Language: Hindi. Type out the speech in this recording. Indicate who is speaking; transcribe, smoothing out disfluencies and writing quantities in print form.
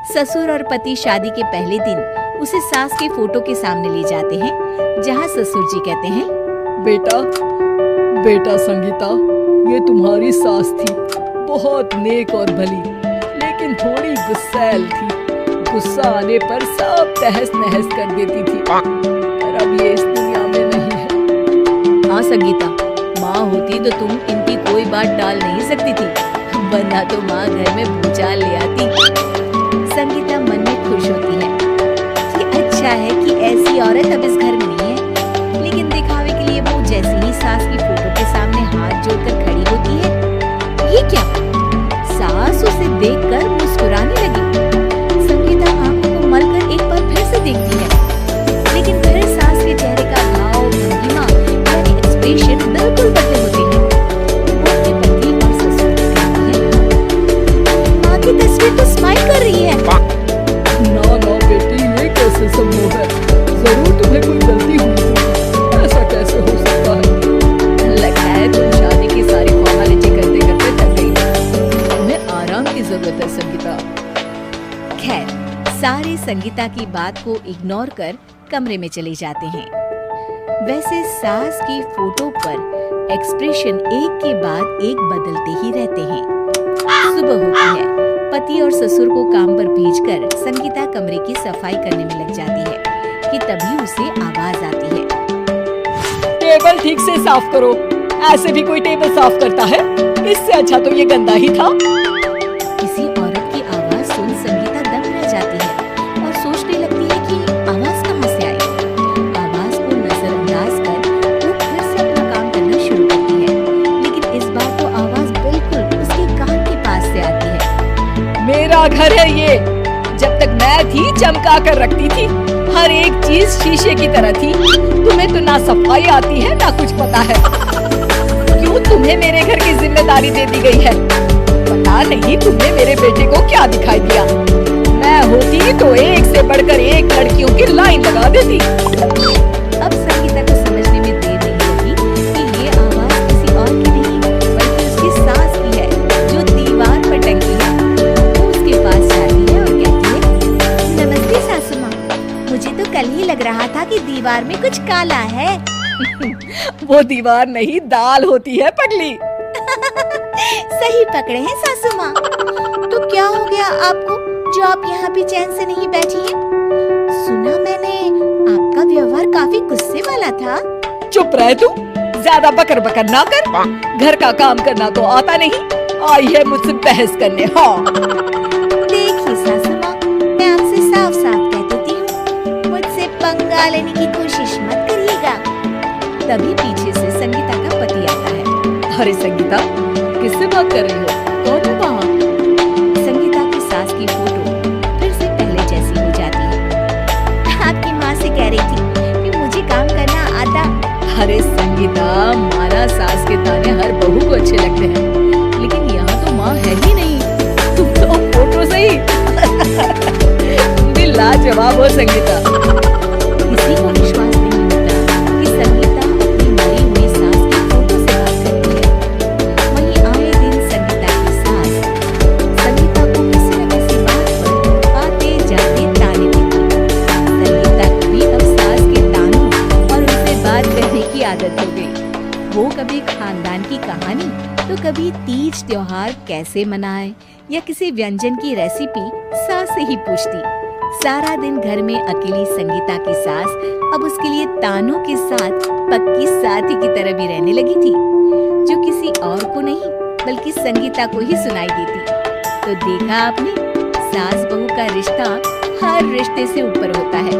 Speaker 1: ससुर और पति शादी के पहले दिन उसे सास के फोटो के सामने ले जाते हैं, जहाँ ससुर जी कहते हैं,
Speaker 2: बेटा बेटा संगीता, ये तुम्हारी सास थी, बहुत नेक और भली, लेकिन थोड़ी गुस्सैल थी। गुस्सा आने पर सब तहस नहस कर देती थी, पर अब ये इस दुनिया में नहीं है।
Speaker 1: हाँ संगीता, माँ होती तो तुम इनकी कोई बात टाल नहीं सकती थी, वरना तो माँ घर में भूचाल ले आती। संगीता मन में खुश होती है कि अच्छा है कि ऐसी औरत अब इस घर में नहीं है, लेकिन दिखावे के लिए वो जैसे ही सास की फोटो के सामने हाथ जोड़कर खड़ी होती है, ये क्या? सास उसे देखकर मुस्कुराने लगी। संगीता आंखों को मलकर एक बार फिर से देखती है, लेकिन फिर सास के चेहरे का भाव, भंगिमा यानी एक्सप्रेशन बिल्कुल बदले होते हैं। वो अपने पति और ससुर को देखती है, माँ की तस्वीर तो स्माइल कर रही है।
Speaker 2: ना ना बेटी, ये कैसे संभव है? जरूर तुम्हें कोई गलती हुई होगी, ऐसा कैसे हो सकता है?
Speaker 1: लगता है तुम शादी की सारी फॉर्मेलिटी करते करते थक गई। तुम्हें आराम की जरूरत है संगीता। खैर, सारे संगीता की बात को इग्नोर कर कमरे में चले जाते हैं। वैसे सास की फोटो पर एक्सप्रेशन एक के बाद एक बदलते ही रहते हैं। सुबह होती है, पति और ससुर को काम पर भेजकर संगीता कमरे की सफाई करने में लग जाती है कि तभी उसे आवाज आती है,
Speaker 2: टेबल ठीक से साफ करो। ऐसे भी कोई टेबल साफ करता है? इससे अच्छा तो ये गंदा ही था।
Speaker 1: किसी औरत की आवाज सुन संगीता दंग रह जाती है और सोचने लगती है कि आवाज कहाँ से आई। आवाज को नजरअंदाज कर वो फिर से अपना काम करना शुरू करती है, लेकिन इस बार तो आवाज बिल्कुल उसके कान के पास से आती है।
Speaker 2: मेरा घर है ये, जब तक मैं थी चमका कर रखती थी, हर एक चीज शीशे की तरह थी। तुम्हें तो ना सफाई आती है ना कुछ पता है। क्यों तुम्हें मेरे घर की जिम्मेदारी दे दी गई है? पता नहीं तुमने मेरे बेटे को क्या दिखाई दिया। मैं होती तो एक से बढ़कर एक लड़कियों की लाइन लगा देती।
Speaker 1: अब संगीता को समझने में देर नहीं लगी कि ये आवाज किसी और की नहीं बल्कि उसकी सास की है, जो दीवार पर टंगी है। वो उसके पास जाती है और कहती है, नमस्ते सासू माँ, मुझे तो कल ही लग रहा था कि दीवार में कुछ काला है।
Speaker 2: वो दीवार नहीं, दाल होती है पगली।
Speaker 1: सही पकड़े हैं सासू माँ। तो क्या हो गया आपको जो आप यहाँ भी चैन से नहीं बैठी हैं? सुना मैंने आपका व्यवहार काफी गुस्से वाला था।
Speaker 2: चुप रह तू, ज्यादा बकर बकर ना कर। घर का काम करना तो आता नहीं, आई है मुझसे बहस करने। हाँ
Speaker 1: देखिए सासू माँ, मैं आपसे साफ साफ कह देती हूँ, मुझसे पंगा लेने की कोशिश मत करिएगा। तभी पीछे से संगीता का पति आता है।
Speaker 2: अरे संगीता, किससे बात कर रही हो? कौन है वहाँ?
Speaker 1: संगीता की सास की फोटो फिर से पहले जैसी हो जाती है। आपकी माँ से कह रही थी कि मुझे काम करना आता।
Speaker 2: अरे संगीता, माना सास के ताने हर बहू को अच्छे लगते हैं, लेकिन यहाँ तो माँ है ही नहीं। तुम तो फोटो से ही तुम भी लाजवाब हो संगीता।
Speaker 1: किसी को विश्वास नहीं होता कि संगीता अपनी मरी हुई सास की फोटो से बात करती है। वहीं आए दिन संगीता की सास संगीता को किसी न किसी बात पर आते जाते ताने देती। संगीता को भी अब सास के तानों और उनसे बात करने की आदत हो गई। वो कभी खानदान की कहानी तो कभी तीज त्योहार कैसे मनाए या किसी व्यंजन की रेसिपी सास से ही पूछती। सारा दिन घर में अकेली संगीता की सास अब उसके लिए तानों के साथ पक्की साथी की तरह भी रहने लगी थी, जो किसी और को नहीं बल्कि संगीता को ही सुनाई देती। तो देखा आपने, सास बहू का रिश्ता हर रिश्ते से ऊपर होता है।